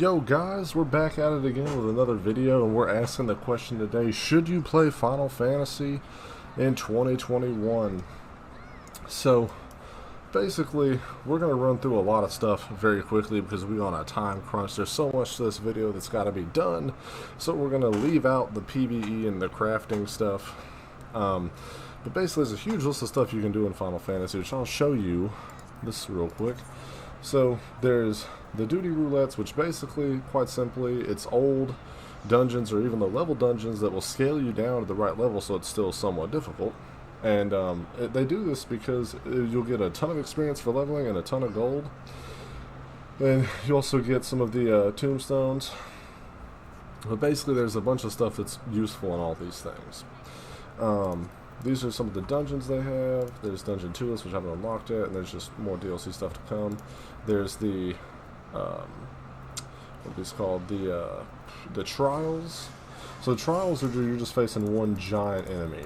Yo guys, we're back at it again with another video, and we're asking the question today: should you play Final Fantasy in 2021? So basically, we're going to run through a lot of stuff very quickly because we're on a time crunch. There's so much to this video that's got to be done, so we're going to leave out the PvE and the crafting stuff. But basically, there's a huge list of stuff you can do in Final Fantasy, which I'll show you this real quick. So there's the duty roulettes, which basically, quite simply, it's old dungeons or even the level dungeons that will scale you down to the right level so it's still somewhat difficult. And they do this because you'll get a ton of experience for leveling and a ton of gold. And you also get some of the tombstones. But basically there's a bunch of stuff that's useful in all these things. These are some of the dungeons they have. There's Dungeon 2 which I haven't unlocked yet, and there's just more DLC stuff to come. There's the what is called, the trials. So trials are you're just facing one giant enemy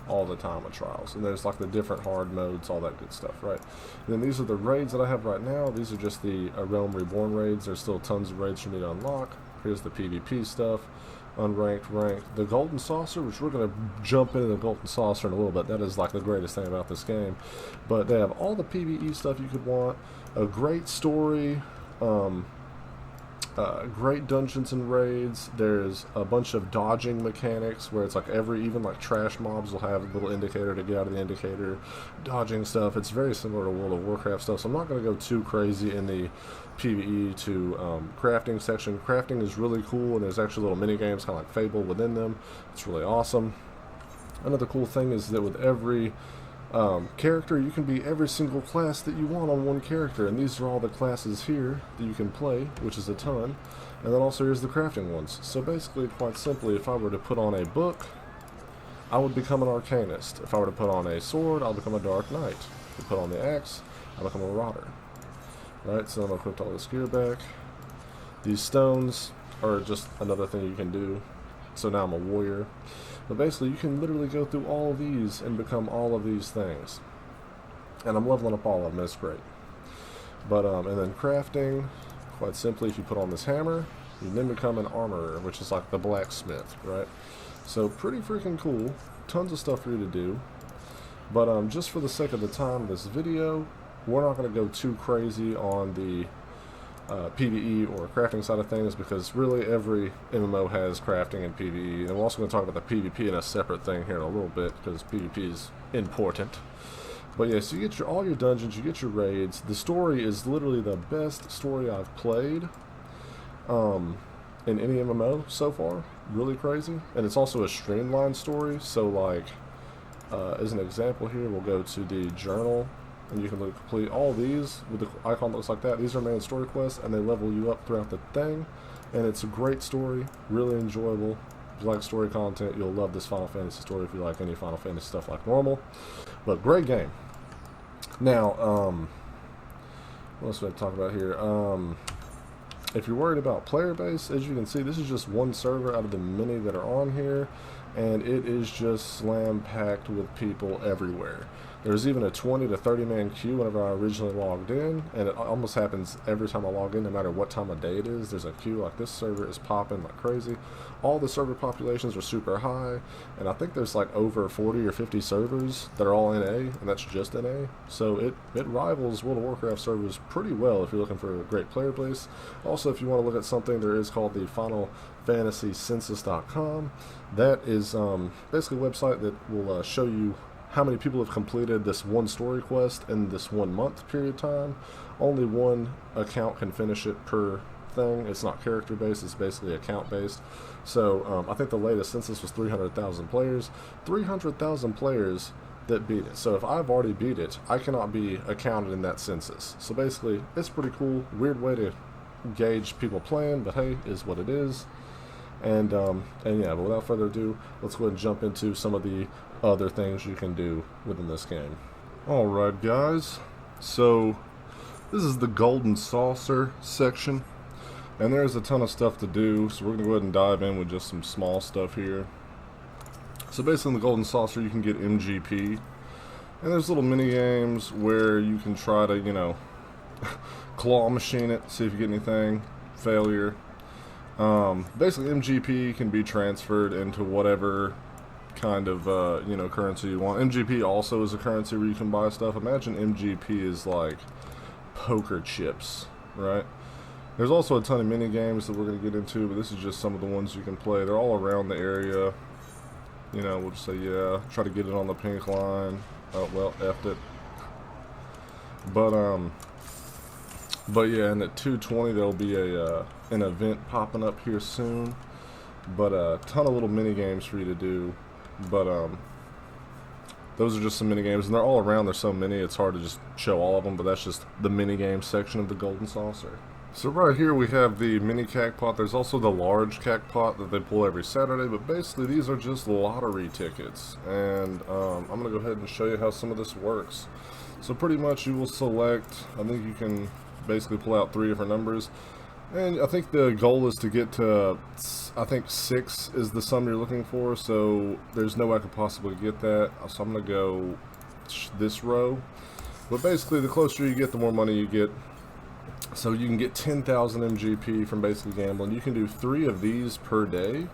all the time with trials, and there's like the different hard modes, all that good stuff, right? And then these are the raids that I have right now. These are just the Realm Reborn raids. There's still tons of raids for me to unlock. Here's the PvP stuff. Unranked, ranked, the Golden Saucer, which we're going to jump into the Golden Saucer in a little bit. That is like the greatest thing about this game. But they have all the PvE stuff you could want, a great story, great dungeons and raids. There's a bunch of dodging mechanics where it's like even like trash mobs will have a little indicator to get out of the indicator, dodging stuff. It's very similar to World of Warcraft stuff, so I'm not going to go too crazy in the PvE to crafting section. Crafting is really cool, and there's actually little mini games kind of like Fable within them. It's really awesome. Another cool thing is that with every character, you can be every single class that you want on one character, and these are all the classes here that you can play, which is a ton. And then also here's the crafting ones. So basically, quite simply, if I were to put on a book, I would become an Arcanist. If I were to put on a sword, I'll become a Dark Knight. If I put on the axe, I'll become a Marauder. Right, so I'm equipped all this gear back. These stones are just another thing you can do. So now I'm a warrior. But basically, you can literally go through all of these and become all of these things. And I'm leveling up all of them. It's great. But and then crafting, quite simply, if you put on this hammer, you then become an armorer, which is like the blacksmith, right? So pretty freaking cool. Tons of stuff for you to do. But just for the sake of the time of this video, we're not going to go too crazy on the PvE or crafting side of things, because really every MMO has crafting and PvE, and we're also going to talk about the PvP in a separate thing here in a little bit, because PvP is important. But yeah, so you get all your dungeons, you get your raids. The story is literally the best story I've played in any MMO so far. Really crazy. And it's also a streamlined story, so like as an example here, we'll go to the journal, and you can complete all these with the icon that looks like that. These are main story quests, and they level you up throughout the thing. And it's a great story, really enjoyable. If you like story content, you'll love this Final Fantasy story. If you like any Final Fantasy stuff like normal, but great game. Now, what else do I talk about here? If you're worried about player base, as you can see, this is just one server out of the many that are on here, and it is just slam packed with people everywhere. There's even a 20 to 30 man queue whenever I originally logged in, and it almost happens every time I log in, no matter what time of day it is. There's a queue. Like, this server is popping like crazy. All the server populations are super high, and I think there's like over 40 or 50 servers that are all NA, and that's just NA. So it rivals World of Warcraft servers pretty well if you're looking for a great player base. Also, if you want to look at something, there is called the Final Fantasy Census.com. That is basically a website that will show you how many people have completed this one story quest in this 1 month period of time. Only one account can finish it per thing. It's not character based, it's basically account based. So I think the latest census was 300,000 players. 300,000 players that beat it. So if I've already beat it, I cannot be accounted in that census. So basically, it's pretty cool. Weird way to gauge people playing, but hey, is what it is. And yeah, but without further ado, let's go ahead and jump into some of the other things you can do within this game. Alright guys, so this is the Golden Saucer section, and there's a ton of stuff to do, so we're going to go ahead and dive in with just some small stuff here. So basically in the Golden Saucer you can get MGP, and there's little mini games where you can try to, you know, claw machine it, see if you get anything. failure. Basically, MGP can be transferred into whatever kind of currency you want. MGP also is a currency where you can buy stuff. Imagine MGP is like poker chips, right? There's also a ton of mini games that we're going to get into, but this is just some of the ones you can play. They're all around the area. You know, we'll just say, yeah, try to get it on the pink line. Oh, well, effed it. But yeah, and at 2:20 there'll be an event popping up here soon. But a ton of little mini games for you to do. But those are just some mini games, and they're all around. There's so many, it's hard to just show all of them. But that's just the mini game section of the Golden Saucer. So right here we have the mini cacpot. There's also the large cacpot that they pull every Saturday, but basically these are just lottery tickets. And I'm going to go ahead and show you how some of this works. So pretty much you will select, I think you can basically pull out 3 different numbers. And I think the goal is to get to, I think 6 is the sum you're looking for, so there's no way I could possibly get that. So I'm going to go this row. But basically the closer you get, the more money you get. So you can get 10,000 MGP from basically gambling. You can do 3 of these per day,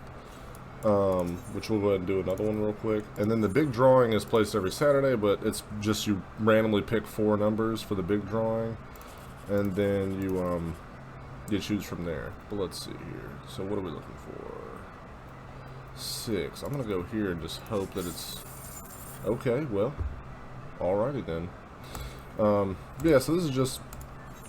which we'll go ahead and do another one real quick. And then the big drawing is placed every Saturday, but it's just you randomly pick 4 numbers for the big drawing, and then you choose from there. But let's see here. So what are we looking for? 6. I'm gonna go here and just hope that it's okay. Well, alrighty then. Yeah. So this is just.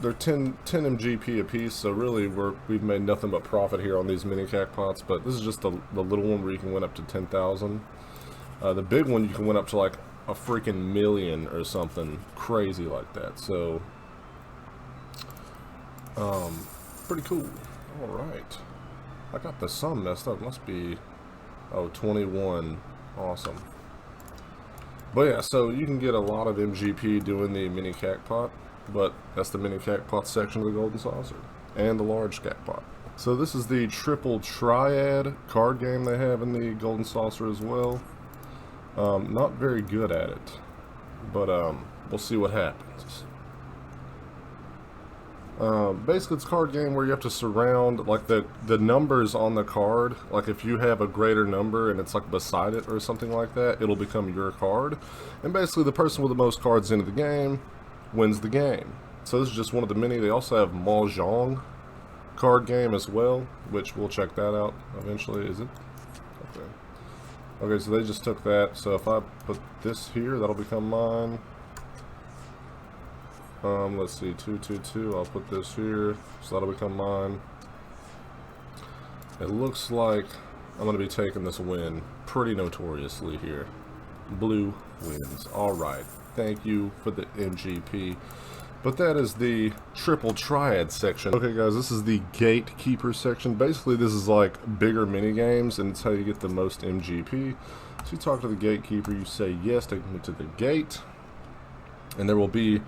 They're 10 MGP a piece, so really we've made nothing but profit here on these mini cacpots. But this is just the little one where you can win up to 10,000. The big one you can win up to like a freaking million or something crazy like that. So, pretty cool. All right, I got the sum messed up. Must be 21. Awesome. But yeah, so you can get a lot of MGP doing the mini cacpot. But that's the mini cacpot section of the Golden Saucer, and the large cacpot. So this is the triple Triad card game they have in the Golden Saucer as well. Not very good at it, but we'll see what happens. Basically it's a card game where you have to surround like the numbers on the card. Like if you have a greater number and it's like beside it or something like that, it'll become your card. And basically the person with the most cards into the game wins the game. So this is just one of the many. They also have Mahjong card game as well, which we'll check that out eventually. Is it? Okay. Okay, so they just took that. So if I put this here, that'll become mine. Let's see, 222. I'll put this here, so that'll become mine. It looks like I'm going to be taking this win pretty notoriously here. Blue wins. All right. Thank you for the MGP. But that is the triple Triad section. Okay guys, this is the gatekeeper section. Basically this is like bigger mini games, and it's how you get the most MGP. So you talk to the gatekeeper, you say yes, take me to the gate, and there will be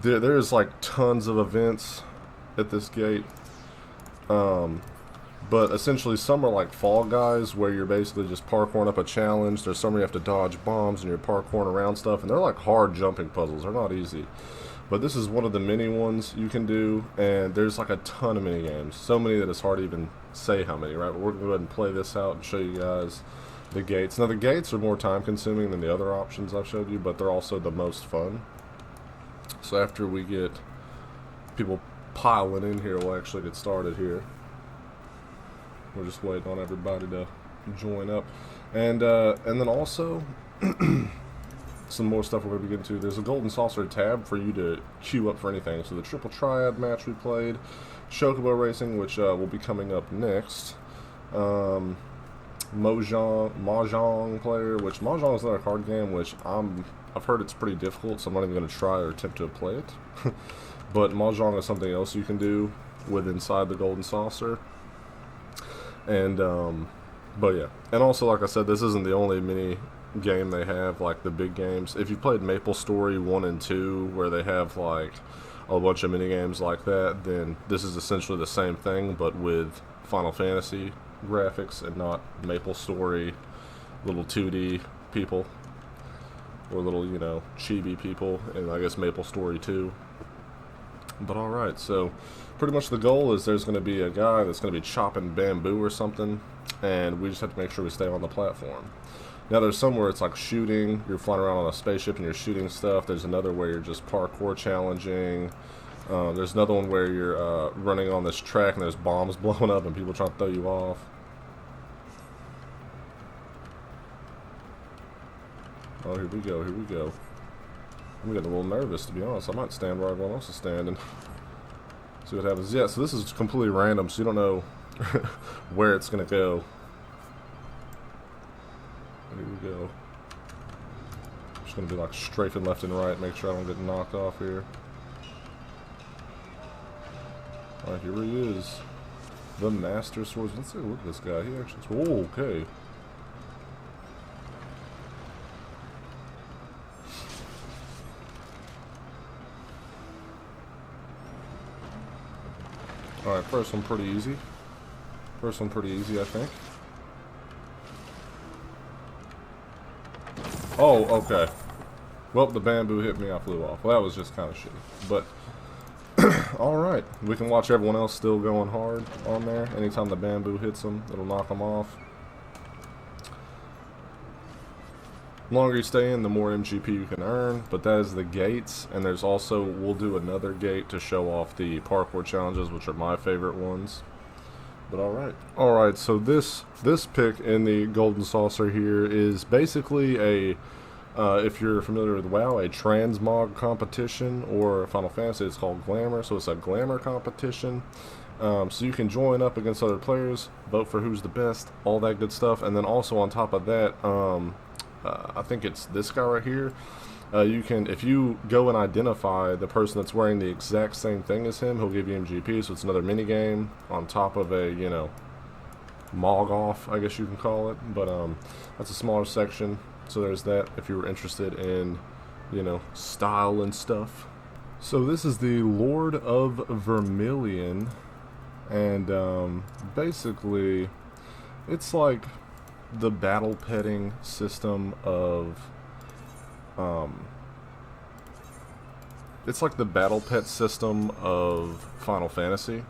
there's like tons of events at this gate. But essentially some are like Fall Guys, where you're basically just parkouring up a challenge. There's some where you have to dodge bombs and you're parkouring around stuff, and they're like hard jumping puzzles. They're not easy. But this is one of the mini ones you can do, and there's like a ton of mini games. So many that it's hard to even say how many, right? But we're going to go ahead and play this out and show you guys the gates. Now the gates are more time consuming than the other options I've showed you, but they're also the most fun. So after we get people piling in here, we'll actually get started here. We're just waiting on everybody to join up. And then also, some more stuff we're going to be getting to. There's a Golden Saucer tab for you to queue up for anything. So the triple Triad match we played, Chocobo Racing, which will be coming up next. Mahjong player, which Mahjong is another card game, which I've heard it's pretty difficult, so I'm not even going to try or attempt to play it. But Mahjong is something else you can do with inside the Golden Saucer. And but yeah, and also like I said, this isn't the only mini game they have, like the big games. If you played Maple Story 1 and 2, where they have like a bunch of mini games like that, then this is essentially the same thing, but with Final Fantasy graphics and not Maple Story little 2D people, or little, you know, chibi people, and I guess Maple Story 2. But alright, so pretty much the goal is there's going to be a guy that's going to be chopping bamboo or something, and we just have to make sure we stay on the platform. Now there's some where it's like shooting, you're flying around on a spaceship and you're shooting stuff. There's another where you're just parkour challenging. There's another one where you're running on this track and there's bombs blowing up and people trying to throw you off. Oh, here we go, here we go. I'm getting a little nervous, to be honest. I might stand where everyone else is standing. See what happens. Yeah, so this is completely random, so you don't know where it's going to go. Here we go. Just going to be like strafing left and right, make sure I don't get knocked off here. Alright, here he is. The Master Swords. Let's take a look at this guy. He actually... Oh, okay. Alright, first one pretty easy. First one pretty easy, I think. Oh, okay. Well, the bamboo hit me, I flew off. Well, that was just kind of shitty. But, alright. We can watch everyone else still going hard on there. Anytime the bamboo hits them, it'll knock them off. The longer you stay in, the more MGP you can earn. But that is the gates. And there's also, we'll do another gate to show off the parkour challenges, which are my favorite ones. But alright. Alright, so this pick in the Golden Saucer here is basically a, if you're familiar with WoW, a transmog competition, or Final Fantasy it's called Glamour, so it's a Glamour competition. So you can join up against other players, vote for who's the best, all that good stuff, and then also on top of that, I think it's this guy right here. You can, if you go and identify the person that's wearing the exact same thing as him, he'll give you MGP, so it's another mini game on top of a, you know, mog off, I guess you can call it. But that's a smaller section, so there's that if you were interested in, you know, style and stuff. So this is the Lord of Vermilion, and basically it's like the battle petting system of it's like the battle pet system of Final Fantasy,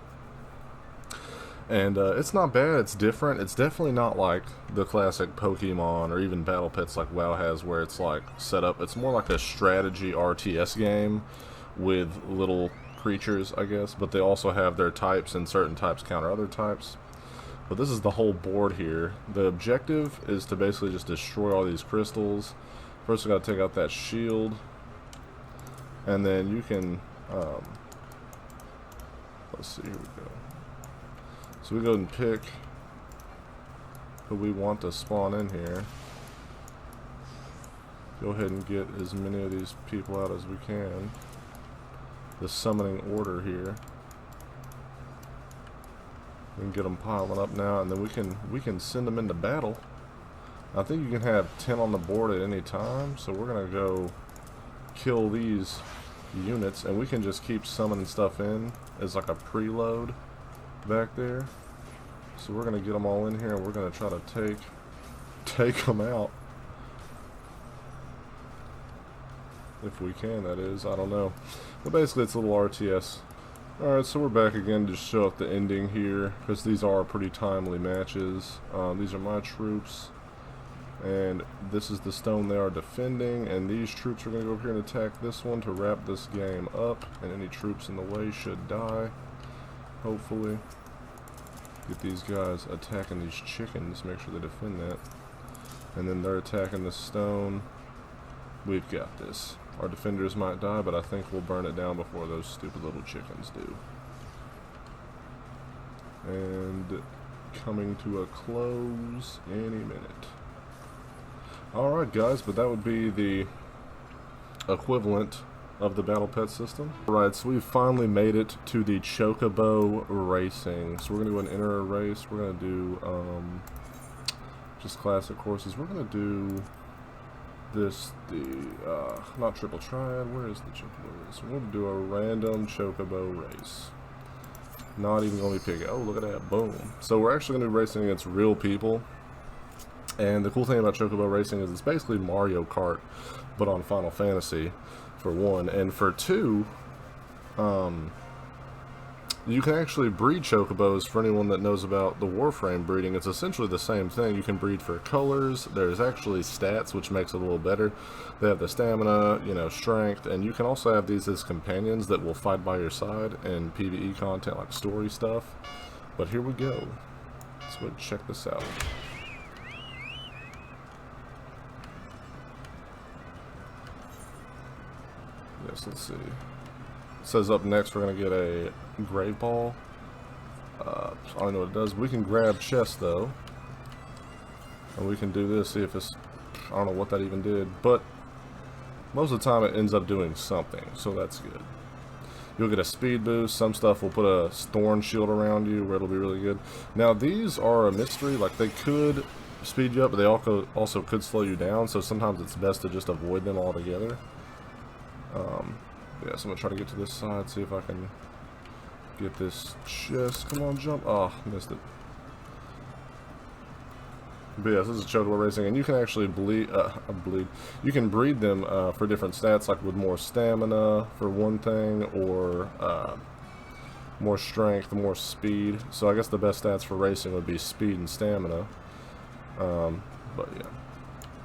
and it's not bad. It's different. It's definitely not like the classic Pokemon or even battle pets like WoW has, where it's like set up. It's more like a strategy RTS game with little creatures, I guess, but they also have their types, and certain types counter other types. But this is the whole board here. The objective is to basically just destroy all these crystals. First we gotta take out that shield, and then you can, let's see, here we go. So we go and pick who we want to spawn in here. Go ahead and get as many of these people out as we can. The summoning order here. We can get them piling up now, and then we can send them into battle. I think you can have 10 on the board at any time, so we're gonna go kill these units, and we can just keep summoning stuff in as like a preload back there. So we're gonna get them all in here, and we're gonna try to take them out if we can. That is, I don't know, but basically it's a little RTS. Alright, so we're back again to show up the ending here, because these are pretty timely matches. These are my troops, and this is the stone they are defending, and these troops are going to go over here and attack this one to wrap this game up, and any troops in the way should die, hopefully. Get these guys attacking these chickens, make sure they defend that, and then they're attacking the stone. We've got this. Our defenders might die, but I think we'll burn it down before those stupid little chickens do. And coming to a close any minute. Alright guys, but that would be the equivalent of the battle pet system. Alright, so we've finally made it to the Chocobo Racing. So we're going to go and enter a race. We're going to do just classic courses. We're going to do this, not triple triad, where is the Chocobo race? We're going to do a random Chocobo race. Not even going to be picking, oh look at that, boom. So we're actually going to be racing against real people. And the cool thing about Chocobo Racing is it's basically Mario Kart, but on Final Fantasy, for one. And for two, You can actually breed chocobos. For anyone that knows about the Warframe breeding, it's essentially the same thing. You can breed for colors. There's actually stats, which makes it a little better. They have the stamina, you know, strength, and you can also have these as companions that will fight by your side in PvE content, like story stuff. But here we go. Let's go ahead and check this out. Yes, let's see. It says up next we're going to get a grave ball. I don't know what it does. We can grab chest though. And we can do this, see if it's... I don't know what that even did. But most of the time it ends up doing something. So that's good. You'll get a speed boost. Some stuff will put a thorn shield around you where it'll be really good. Now these are a mystery. Like they could speed you up, but they also could slow you down. So sometimes it's best to just avoid them altogether. Yeah, so I'm going to try to get to this side, see if I can get this chest. Come on, jump. Oh, missed it. But yeah, this is Chocobo Racing, and you can actually you can breed them for different stats, like with more stamina for one thing, or more strength, more speed. So I guess the best stats for racing would be speed and stamina. But yeah.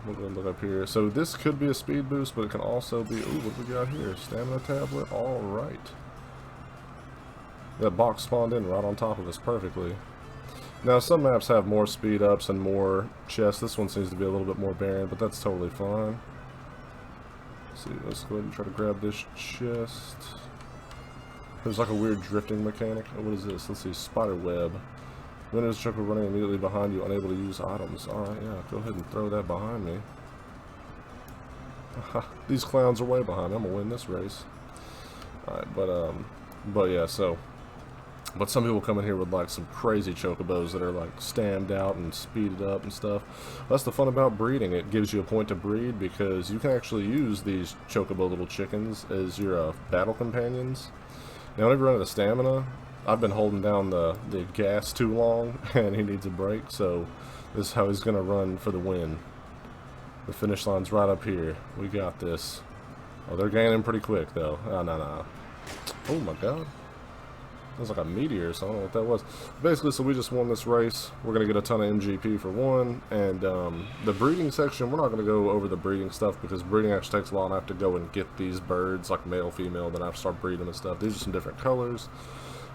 We'll go and look up here. So this could be a speed boost, but it can also be... Ooh, what do we got here? Stamina tablet? Alright. That box spawned in right on top of us perfectly. Now, some maps have more speed ups and more chests. This one seems to be a little bit more barren, but that's totally fine. Let's see, let's go ahead and try to grab this chest. There's like a weird drifting mechanic. Oh, what is this? Let's see, spider web. When there's a Chocobo running immediately behind you, unable to use items. Alright, yeah, go ahead and throw that behind me. These clowns are way behind me. I'm gonna win this race. Alright, but yeah, so... But some people come in here with like some crazy chocobos that are like stammed out and speeded up and stuff. That's the fun about breeding. It gives you a point to breed because you can actually use these chocobo little chickens as your battle companions. Now, whenever you run out of stamina, I've been holding down the gas too long, and he needs a break, so this is how he's going to run for the win. The finish line's right up here. We got this. Oh, they're gaining pretty quick, though. Oh, no. Oh, my God. That was like a meteor, so I don't know what that was. Basically, so we just won this race. We're going to get a ton of MGP for one, and the breeding section, we're not going to go over the breeding stuff, because breeding actually takes a while, and I have to go and get these birds, like male, female, then I have to start breeding them and stuff. These are some different colors.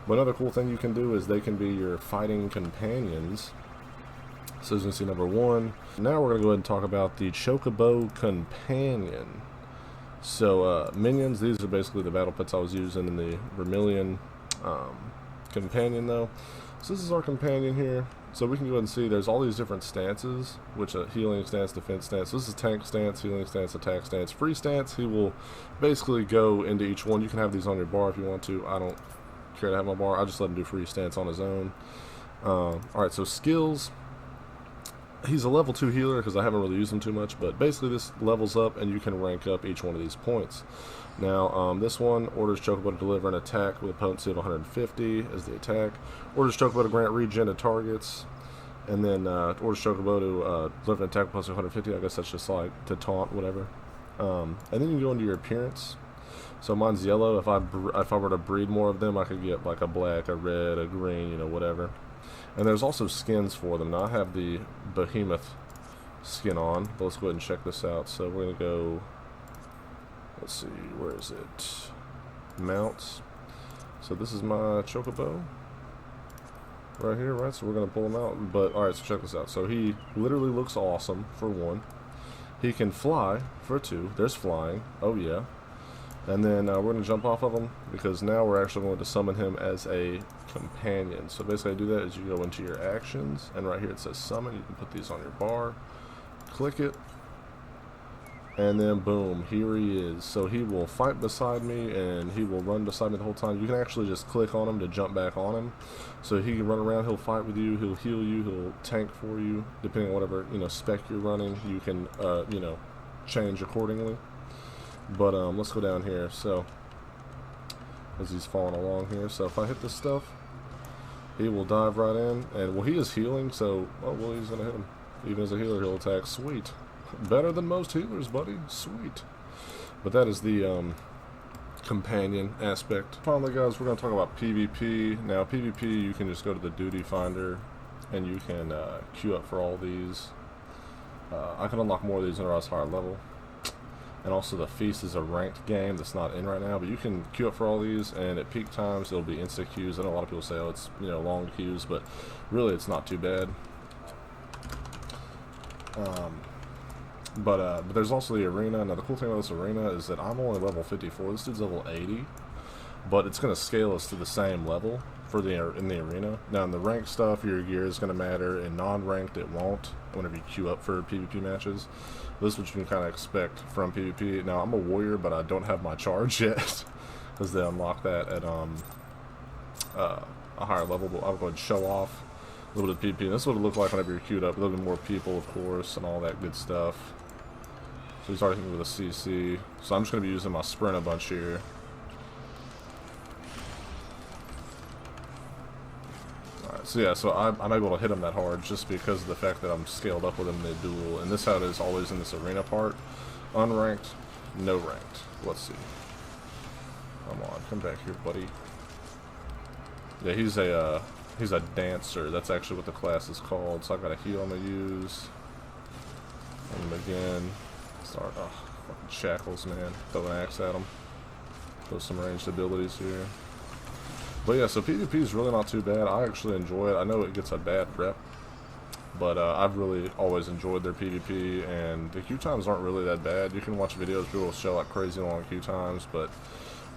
But another cool thing you can do is they can be your fighting companions. So as you can see, number one. Now we're going to go ahead and talk about the Chocobo Companion. So minions, these are basically the battle pets I was using in the Vermilion companion though. So this is our companion here. So we can go ahead and see there's all these different stances, which are healing stance, defense stance. So this is tank stance, healing stance, attack stance, free stance. He will basically go into each one. You can have these on your bar if you want to. I don't care to have my bar. I just let him do free stance on his own. Alright, so skills. He's a level 2 healer because I haven't really used him too much, but basically this levels up and you can rank up each one of these points. Now, this one orders Chocobo to deliver an attack with a potency of 150 as the attack. Orders Chocobo to grant regen to targets. And then orders Chocobo to deliver an attack plus 150. I guess that's just like to taunt, whatever. And then you can go into your appearance. So mine's yellow. If I were to breed more of them, I could get like a black, a red, a green, you know, whatever. And there's also skins for them. Now I have the Behemoth skin on, but let's go ahead and check this out. So we're gonna go. Let's see, where is it? Mounts. So this is my Chocobo right here, right? So we're gonna pull him out. But all right, so check this out. So he literally looks awesome for one. He can fly for two. There's flying. Oh yeah. And then we're going to jump off of him because now we're actually going to summon him as a companion. So basically how you do that is you go into your actions, and right here it says summon. You can put these on your bar, click it, and then boom, here he is. So he will fight beside me and he will run beside me the whole time. You can actually just click on him to jump back on him. So he can run around, he'll fight with you, he'll heal you, he'll tank for you, depending on whatever, you know, spec you're running. You can, you know, change accordingly. But let's go down here. So as he's falling along here, so if I hit this stuff, he will dive right in, and well, he is healing, so oh well, he's gonna hit him. Even as a healer, he'll attack. Sweet, better than most healers, buddy. Sweet. But that is the companion aspect. Finally, guys, we're going to talk about PvP. Now, PvP, you can just go to the duty finder and you can queue up for all these. I can unlock more of these when I was higher level. And also the Feast is a ranked game that's not in right now, but you can queue up for all these, and at peak times it'll be insta queues. I know a lot of people say, oh, it's, you know, long queues, but really it's not too bad. But there's also the arena. Now the cool thing about this arena is that I'm only level 54. This dude's level 80, but it's going to scale us to the same level for in the arena. Now in the ranked stuff, your gear is going to matter. In non-ranked, it won't. Whenever you queue up for PvP matches, this is what you can kind of expect from PvP. Now I'm a warrior, but I don't have my charge yet because they unlock that at a higher level. But I'll go ahead and show off a little bit of PvP. And this is what it looked like whenever you're queued up. A little bit more people, of course, and all that good stuff. So he's already hitting with a CC. So I'm just going to be using my sprint a bunch here. Alright, so yeah, so I'm able to hit him that hard just because of the fact that I'm scaled up with him in the duel. And this is how it is always in this arena part. Unranked, no ranked. Let's see. Come on, come back here, buddy. Yeah, he's a dancer. That's actually what the class is called. So I got a heal I'm gonna use. And again. Start, oh, fucking shackles, man. Throw an axe at him. Throw some ranged abilities here. But yeah, so PvP is really not too bad. I actually enjoy it. I know it gets a bad rep, but I've really always enjoyed their PvP, and the queue times aren't really that bad. You can watch videos, people will show like crazy long queue times, but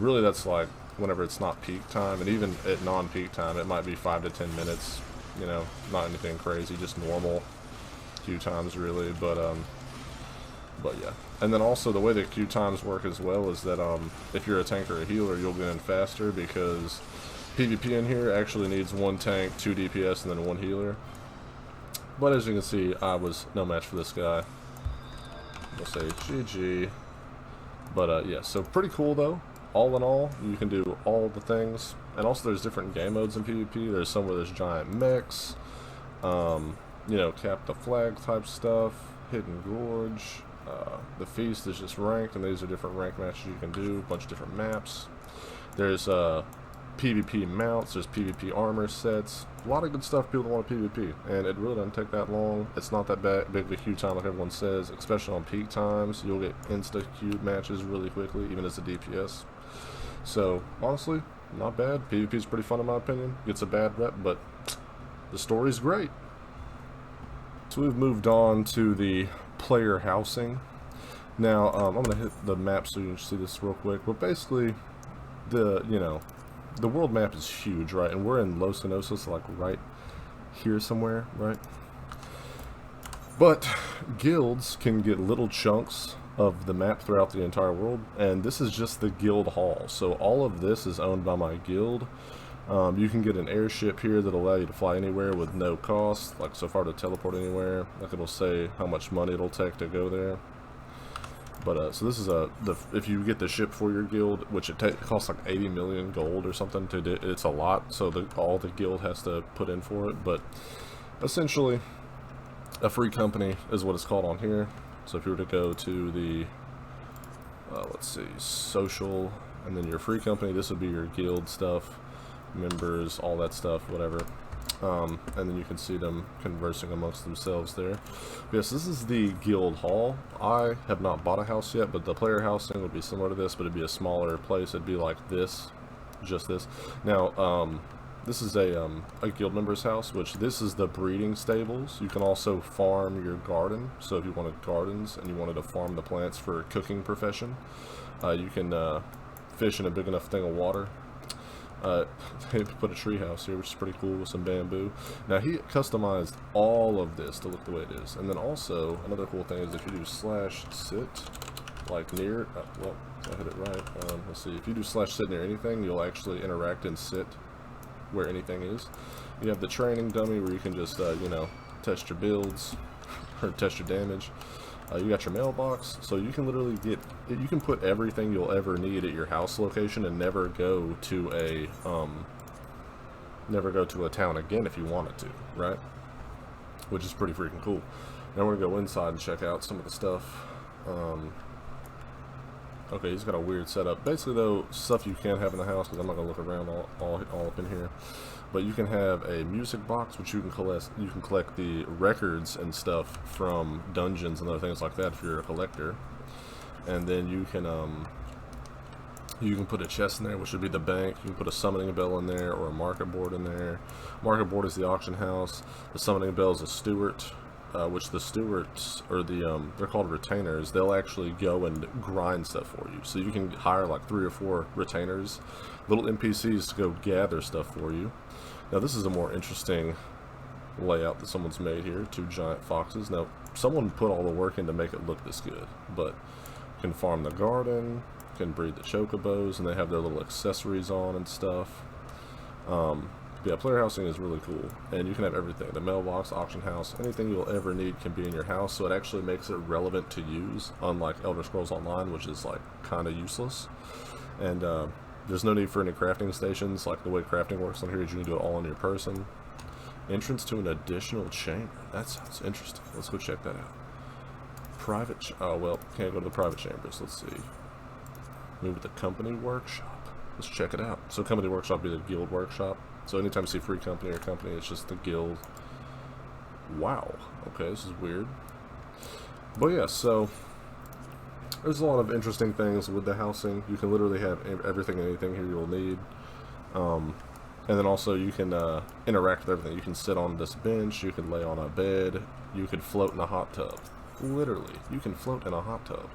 really that's like whenever it's not peak time, and even at non-peak time, it might be 5 to 10 minutes, you know, not anything crazy, just normal queue times really, but yeah. And then also the way that queue times work as well is that if you're a tank or a healer, you'll get in faster because PvP in here actually needs 1 tank, 2 DPS, and then 1 healer. But as you can see, I was no match for this guy. We'll say GG. But yeah, so pretty cool though. All in all, you can do all the things. And also there's different game modes in PvP. There's some where there's giant mechs, you know, cap the flag type stuff, hidden gorge. The Feast is just ranked, and these are different rank matches you can do, a bunch of different maps. There's PvP mounts, there's PvP armor sets, a lot of good stuff people want to PvP, and it really doesn't take that long. It's not that big of a queue time like everyone says, especially on peak times. You'll get insta queued matches really quickly, even as a DPS. So honestly, not bad. PvP is pretty fun in my opinion. Gets a bad rep, but the story's great. So we've moved on to the player housing. Now I'm gonna hit the map so you can see this real quick. But basically, the world map is huge, right? And we're in Los Canosos, so like right here somewhere, right? But guilds can get little chunks of the map throughout the entire world, and this is just the guild hall. So all of this is owned by my guild. You can get an airship here that'll allow you to fly anywhere with no cost, like so far to teleport anywhere. Like it'll say how much money it'll take to go there. But so this is if you get the ship for your guild, which it costs like 80 million gold or something to do, it's a lot. So all the guild has to put in for it. But essentially, a free company is what it's called on here. So if you were to go to the let's see, social, and then your free company, this would be your guild stuff. Members, all that stuff, whatever, and then you can see them conversing amongst themselves there. Yes, this is the guild hall. I have not bought a house yet, but the player housing would be similar to this, but it'd be a smaller place. It'd be like this, just this. Now this is a guild member's house, which this is the breeding stables. You can also farm your garden, so if you wanted gardens and you wanted to farm the plants for a cooking profession, you can fish in a big enough thing of water. They put a tree house here, which is pretty cool, with some bamboo. Now he customized all of this to look the way it is. And then also another cool thing is if you do /sit like near well, I hit it right. Let's see, if you do /sit near anything, you'll actually interact and sit where anything is. You have the training dummy where you can just you know, test your builds or test your damage. You got your mailbox, so you can literally you can put everything you'll ever need at your house location and never go to a town again if you wanted to, right? Which is pretty freaking cool. Now we're gonna go inside and check out some of the stuff. Okay, he's got a weird setup. Basically, though, stuff you can have in the house, because I'm not going to look around all up in here. But you can have a music box, which you can collect the records and stuff from dungeons and other things like that if you're a collector. And then you can put a chest in there, which would be the bank. You can put a summoning bell in there, or a market board in there. Market board is the auction house. The summoning bell is a steward. Which the stewards, or they're called retainers, they'll actually go and grind stuff for you. So you can hire like 3 or 4 retainers, little NPCs, to go gather stuff for you. Now this is a more interesting layout that someone's made here. 2 giant foxes. Now someone put all the work in to make it look this good, but you can farm the garden, you can breed the chocobos, and they have their little accessories on and stuff. Yeah, player housing is really cool, and you can have everything. The mailbox, auction house, anything you'll ever need can be in your house, so it actually makes it relevant to use, unlike Elder Scrolls Online, which is like kind of useless. And there's no need for any crafting stations. Like the way crafting works on here is you can do it all in your person. Entrance to an additional chamber. That sounds interesting. Let's go check that out. Private, oh well, can't go to the private chambers. Let's see. Move to the company workshop. Let's check it out. So company workshop would be the guild workshop. So anytime you see free company or company, it's just the guild. Wow. Okay, this is weird. But yeah, so there's a lot of interesting things with the housing. You can literally have everything and anything here you'll need. And then also you can interact with everything. You can sit on this bench, you can lay on a bed, you could float in a hot tub. Literally, you can float in a hot tub.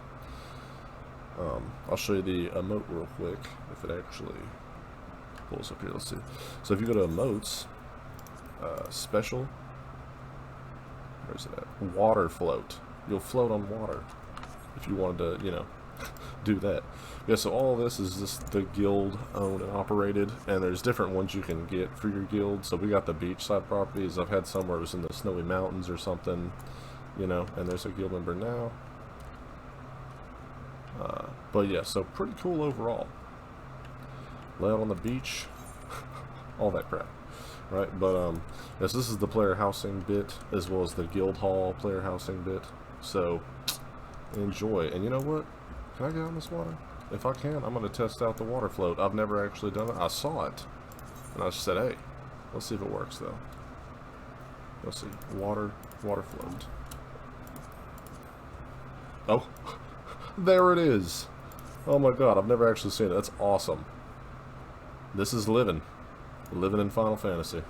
I'll show you the emote real quick, if it actually pulls up here. Let's see. So if you go to emotes, special, where's it at? Water float. You'll float on water if you wanted to, you know, do that. Yeah, so all of this is just the guild owned and operated, and there's different ones you can get for your guild. So we got the beachside properties. I've had some where it was in the snowy mountains or something, you know, and there's a guild member now. But yeah, so pretty cool overall. Lay out on the beach, all that crap, right? But yes, this is the player housing bit, as well as the guild hall player housing bit. So enjoy. And you know what? Can I get on this water? If I can, I'm going to test out the water float. I've never actually done it. I saw it, and I just said, hey, let's see if it works though. Let's see. Water float. Oh, there it is. Oh my god, I've never actually seen it. That's awesome. This is living in Final Fantasy.